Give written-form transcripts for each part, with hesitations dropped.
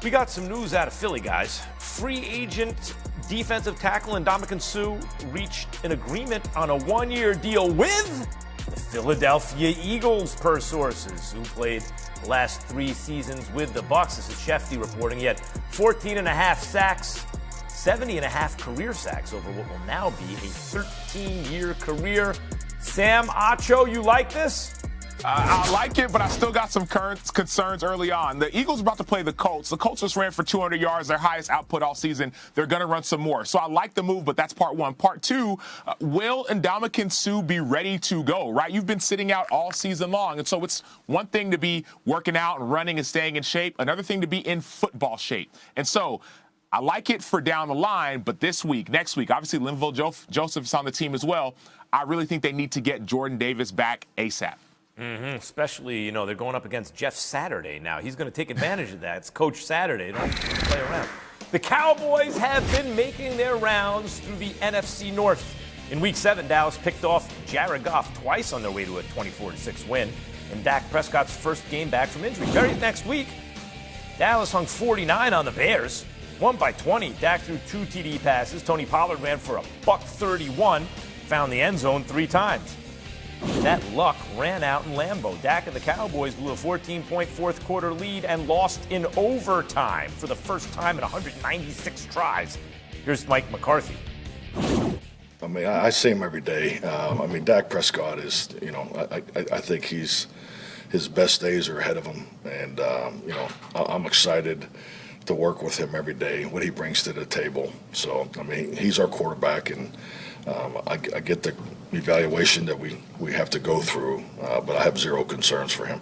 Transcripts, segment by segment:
We got some news out of Philly, guys. Free agent defensive tackle Ndamukong Suh reached an agreement on a one-year deal with the Philadelphia Eagles, per sources, who played the last 3 seasons with the Bucs. This is Shefty reporting. He had 14.5 sacks, 70.5 career sacks over what will now be a 13-year career. Sam Acho, you like this? I like it, but I still got some concerns early on. The Eagles are about to play the Colts. The Colts just ran for 200 yards, their highest output all season. They're going to run some more. So I like the move, but that's part one. Part two, will Ndamukong Suh be ready to go, right? You've been sitting out all season long. And so it's one thing to be working out and running and staying in shape, another thing to be in football shape. And so I like it for down the line, but this week, next week, obviously Linval Joseph is on the team as well. I really think they need to get Jordan Davis back ASAP. Especially, they're going up against Jeff Saturday now. He's going to take advantage of that. It's Coach Saturday. Don't play around. The Cowboys have been making their rounds through the NFC North. In Week 7, Dallas picked off Jared Goff twice on their way to a 24-6 win. And Dak Prescott's first game back from injury. Very next week, Dallas hung 49 on the Bears. Won by 20. Dak threw 2 TD passes. Tony Pollard ran for a $131. Found the end zone 3 times. That luck ran out in Lambeau. Dak and the Cowboys blew a 14-point fourth quarter lead and lost in overtime for the first time in 196 tries. Here's Mike McCarthy. I see him every day. Dak Prescott is, I think his best days are ahead of him. And, I'm excited to work with him every day, what he brings to the table. So, he's our quarterback, and I get the evaluation that we have to go through, but I have zero concerns for him.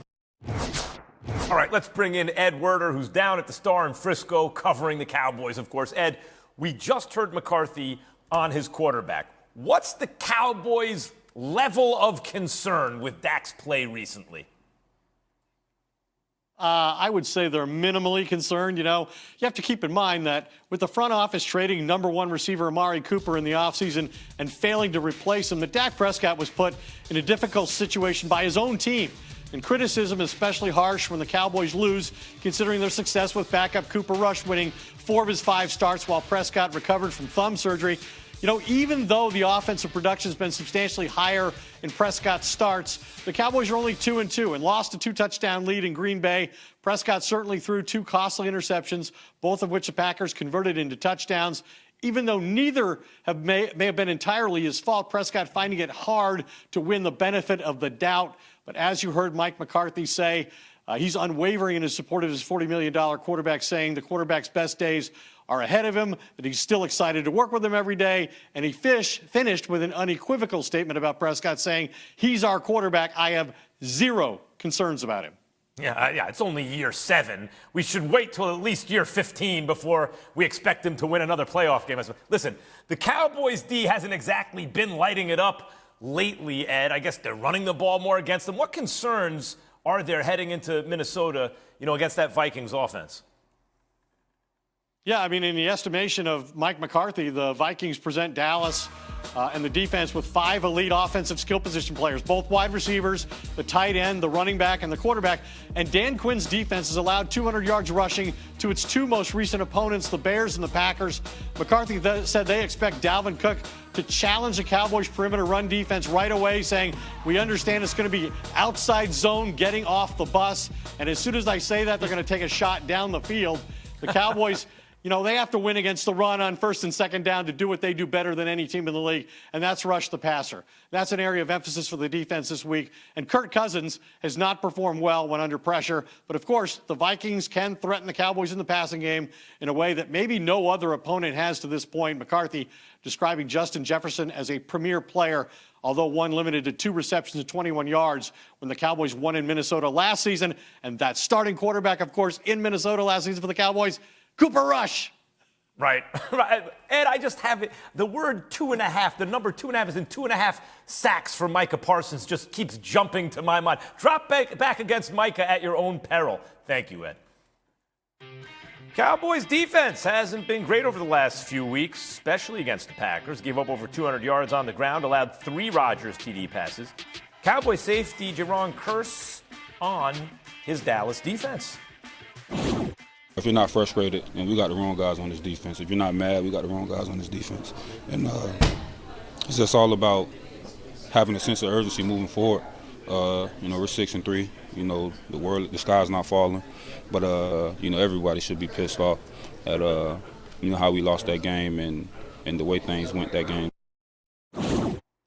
All right, let's bring in Ed Werder, who's down at the Star in Frisco covering the Cowboys, of course. Ed, we just heard McCarthy on his quarterback. What's the Cowboys' level of concern with Dak's play recently? I would say they're minimally concerned. You have to keep in mind that with the front office trading number 1 receiver Amari Cooper in the offseason and failing to replace him, that Dak Prescott was put in a difficult situation by his own team. And criticism is especially harsh when the Cowboys lose, considering their success with backup Cooper Rush winning 4 of his 5 starts while Prescott recovered from thumb surgery. Even though the offensive production has been substantially higher in Prescott's starts, the Cowboys are only 2-2 and lost a 2-touchdown lead in Green Bay. Prescott certainly threw 2 costly interceptions, both of which the Packers converted into touchdowns. Even though neither may have been entirely his fault, Prescott finding it hard to win the benefit of the doubt. But as you heard Mike McCarthy say, he's unwavering in his support of his $40 million quarterback, saying the quarterback's best days are ahead of him, that he's still excited to work with him every day. And he finished with an unequivocal statement about Prescott, saying, he's our quarterback. I have zero concerns about him. Yeah, it's only year 7. We should wait till at least year 15 before we expect him to win another playoff game. Listen, the Cowboys' D hasn't exactly been lighting it up lately, Ed. I guess they're running the ball more against them. What concerns are there heading into Minnesota, against that Vikings offense? Yeah, in the estimation of Mike McCarthy, the Vikings present Dallas and the defense with 5 elite offensive skill position players, both wide receivers, the tight end, the running back, and the quarterback. And Dan Quinn's defense has allowed 200 yards rushing to its 2 most recent opponents, the Bears and the Packers. McCarthy said they expect Dalvin Cook to challenge the Cowboys' perimeter run defense right away, saying, we understand it's going to be outside zone getting off the bus. And as soon as I say that, they're going to take a shot down the field. The Cowboys... they have to win against the run on first and second down to do what they do better than any team in the league, and that's rush the passer. That's an area of emphasis for the defense this week. And Kirk Cousins has not performed well when under pressure. But, of course, the Vikings can threaten the Cowboys in the passing game in a way that maybe no other opponent has to this point. McCarthy describing Justin Jefferson as a premier player, although one limited to 2 receptions and 21 yards when the Cowboys won in Minnesota last season. And that starting quarterback, of course, in Minnesota last season for the Cowboys, Cooper Rush. Right. Ed, I just have it. The word 2.5, the number 2.5 is in 2.5 sacks for Micah Parsons just keeps jumping to my mind. Drop back against Micah at your own peril. Thank you, Ed. Cowboys defense hasn't been great over the last few weeks, especially against the Packers. Gave up over 200 yards on the ground, allowed 3 Rodgers TD passes. Cowboys safety Jaron Kearse on his Dallas defense. If you're not frustrated, then we got the wrong guys on this defense. If you're not mad, we got the wrong guys on this defense. And it's just all about having a sense of urgency moving forward. We're 6-3. The sky's not falling, but everybody should be pissed off at how we lost that game and the way things went that game.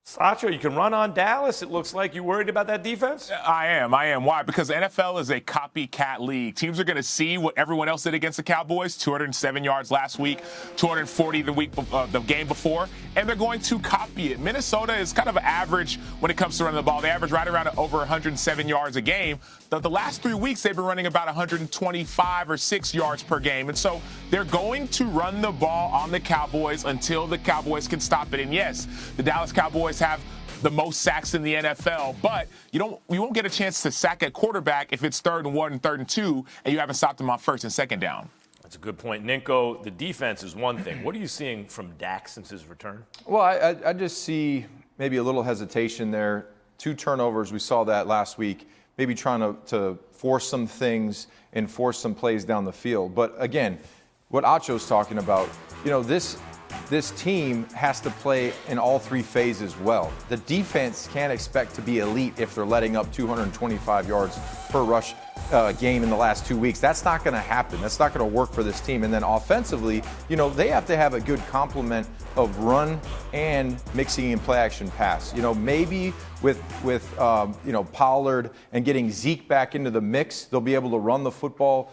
Sacho, you can run on Dallas. It looks like you worried about that defense? I am. Why? Because the NFL is a copycat league. Teams are going to see what everyone else did against the Cowboys, 207 yards last week, 240 the game before, and they're going to copy it. Minnesota is kind of average when it comes to running the ball. They average right around over 107 yards a game. The last 3 weeks, they've been running about 125 or 6 yards per game. And so they're going to run the ball on the Cowboys until the Cowboys can stop it. And yes, the Dallas Cowboys have the most sacks in the NFL, but you won't get a chance to sack at quarterback if it's 3rd and 1 and 3rd and 2 and you haven't stopped them on 1st and 2nd down. That's a good point. Ninko, the defense is one thing. What are you seeing from Dak since his return? Well, I just see maybe a little hesitation there. 2 turnovers, we saw that last week. Maybe trying to force some things and force some plays down the field. But again, what Acho's talking about, this team has to play in all 3 phases well. The defense can't expect to be elite if they're letting up 225 yards per rush game in the last 2 weeks. That's not going to happen. That's not going to work for this team. And then offensively, they have to have a good complement of run and mixing in play action pass. Maybe with Pollard and getting Zeke back into the mix, they'll be able to run the football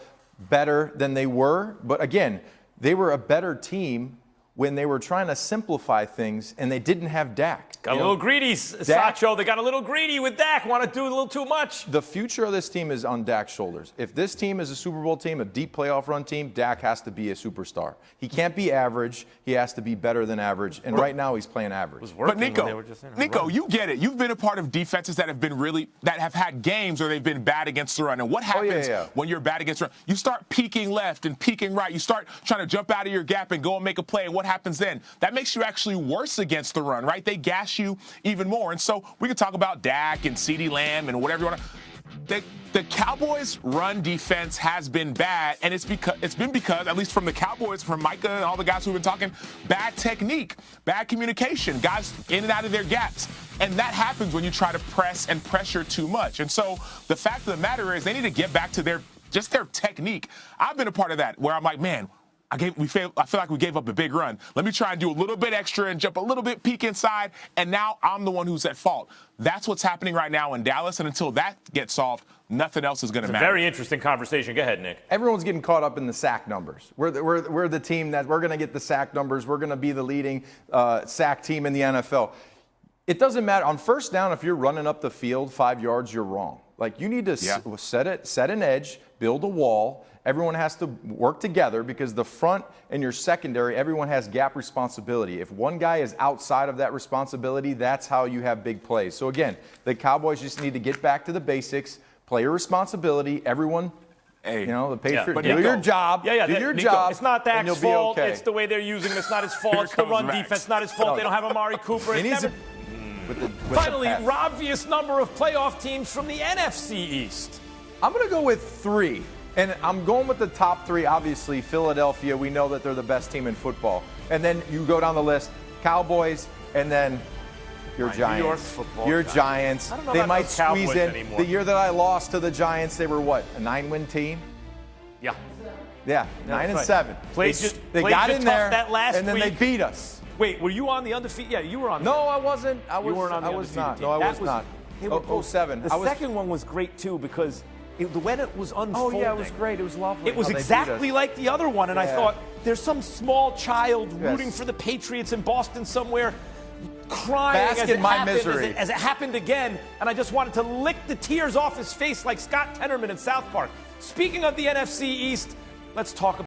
better than they were. But again, they were a better team when they were trying to simplify things and they didn't have Dak. Got a little greedy, Sacho. They got a little greedy with Dak. Want to do a little too much. The future of this team is on Dak's shoulders. If this team is a Super Bowl team, a deep playoff run team, Dak has to be a superstar. He can't be average. He has to be better than average. And right now he's playing average. But Nico, you get it. You've been a part of defenses that have had games where they've been bad against the run. And what happens when you're bad against the run? You start peeking left and peeking right. You start trying to jump out of your gap and go and make a play. And what happens then? That makes you actually worse against the run, right? They gas you even more. And so we can talk about Dak and CeeDee Lamb and whatever you want to. The Cowboys' run defense has been bad, and it's been because, at least from the Cowboys, from Micah and all the guys who've been talking, bad technique, bad communication, guys in and out of their gaps. And that happens when you try to press and pressure too much. And so the fact of the matter is they need to get back to their technique. I've been a part of that where I'm like, man, I feel like we gave up a big run. Let me try and do a little bit extra and jump a little bit, peek inside, and now I'm the one who's at fault. That's what's happening right now in Dallas, and until that gets solved, nothing else is going to matter. Very interesting conversation. Go ahead, Nick. Everyone's getting caught up in the sack numbers. We're the team that we're going to get the sack numbers. We're going to be the leading sack team in the NFL. It doesn't matter. On 1st down, if you're running up the field 5 yards, you're wrong. Like, you need to set an edge, build a wall. Everyone has to work together because the front and your secondary, everyone has gap responsibility. If one guy is outside of that responsibility, that's how you have big plays. So again, the Cowboys just need to get back to the basics, player responsibility. Everyone, the Patriots, do your job. Do your job. It's not Dak's fault. Okay. It's the way they're using him. It's not his fault. It's the run defense. Not his fault. They don't have Amari Cooper. Finally, obvious number of playoff teams from the NFC East. I'm going to go with 3. And I'm going with the top 3, obviously. Philadelphia, we know that they're the best team in football. And then you go down the list, Cowboys, and then your Giants. Your Giants. They might squeeze in. Anymore. The year that I lost to the Giants, they were what, a 9-win team? Yeah. Yeah, 9-7. They got in there, and then they beat us. Wait, were you on the undefeated? Yeah, you were on. No, I wasn't. You weren't on the undefeated team. No, I was not. 07. The second one was great, too, because when it was unfolding. Oh, yeah, it was great. It was lovely. It was exactly like the other one, and I thought, there's some small child rooting for the Patriots in Boston somewhere, crying as it happened again, and I just wanted to lick the tears off his face like Scott Tenorman in South Park. Speaking of the NFC East, let's talk about